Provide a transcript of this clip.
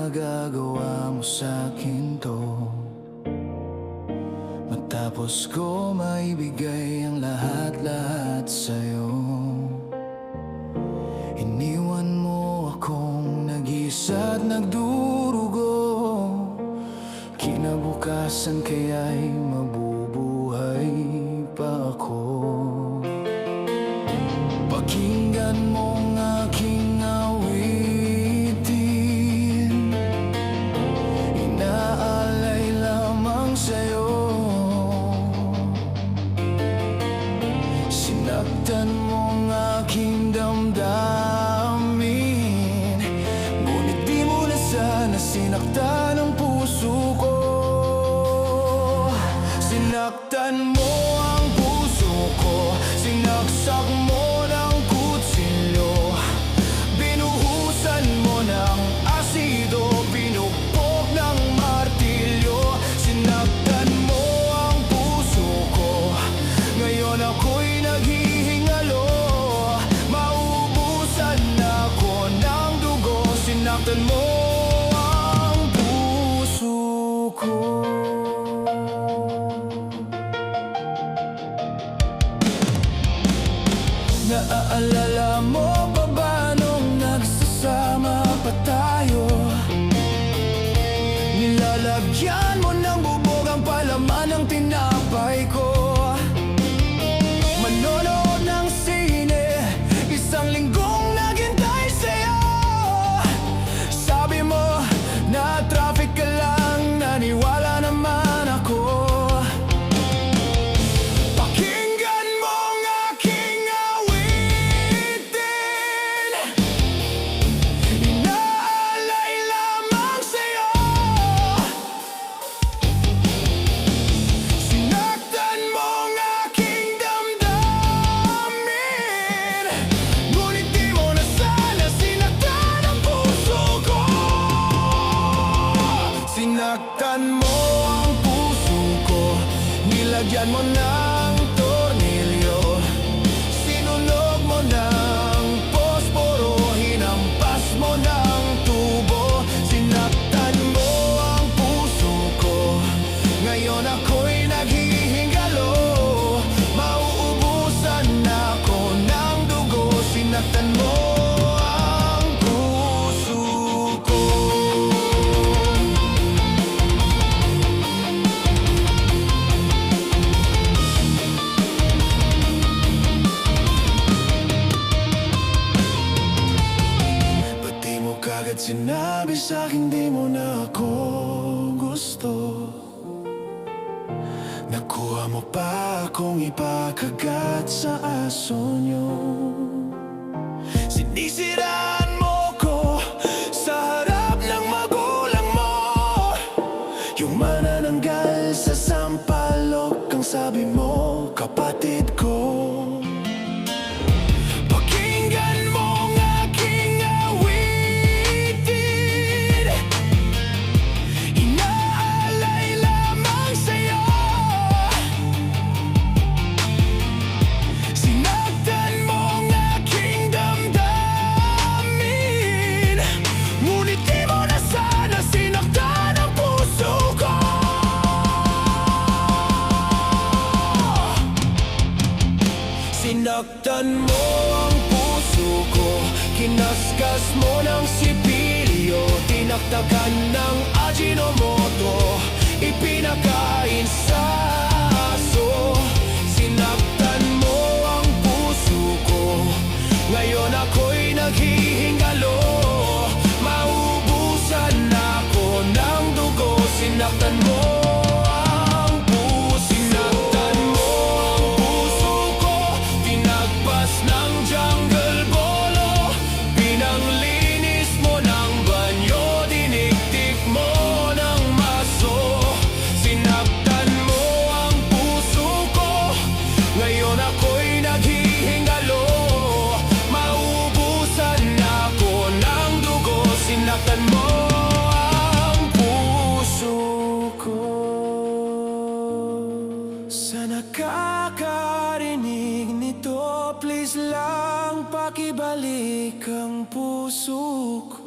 magagawa mo sa'kin to? Matapos ko maibigay ang lahat-lahat sa'yo, iniwan mo akong nag-isa at nagdurugo. Kinabukasan kaya'y mabubuhay pa ako. Pakinggan mo ang aking awitin, inaalay lamang sa'yo. Sinaktan mo ang aking damdamin, ngunit di mo na sana sinaktan ang puso ko. Sinaktan mo ang puso ko, sinaksak mo ng kutsilyo, binuhusan mo ng asido, pinupok ng martilyo. Sinaktan mo ang puso ko, ngayon ako'y naghihingalo, mauubusan ako ng dugo. Sinaktan mo ang puso ko. Naaalala mo pa ba nung nagsasama pa tayo? Nilalagyan mo ng bubog ang palaman ng tinapay ko. Manonood ng sine, isang linggong naghintay sa'yo. Sabi mo na traffic ka lang, naniwala naman ako. Sinaktan mo ang puso ko, nilagyan mo ng tornilyo, sinunog mo ng posporo, hinampas mo ng tubo. Sinaktan mo ang puso ko, ngayon ako'y naghihingalo, mauubusan ako ng dugo. Sinaktan mo ang puso ko. Kagad sinabi sa'kin di mo na ako gusto, nakuha mo pa akong ipakagat sa aso nyo. Sinisiraan mo ko sa harap ng magulang mo, yung manananggal sa sampalok ang sabi mo, kapatid ko. Sinaktan mo ang puso ko, kinaskas mo ng sipilyo, tinaktakan ng Ajinomoto, ipinakain sa aso. Sinaktan mo ang puso ko, ngayon ako'y naghihingalo, mauubusan ako ng dugo. Sinaktan mo ng jungle bolo, pinanglinis mo ng banyo, diniktik mo ng maso. Sinaktan mo ang puso ko, ngayon ako'y naghihingalo, mauubusan ako ng dugo. Sinaktan mo ang puso ko. Sa nakakarinig nito, please lang pakibalik ang puso ko.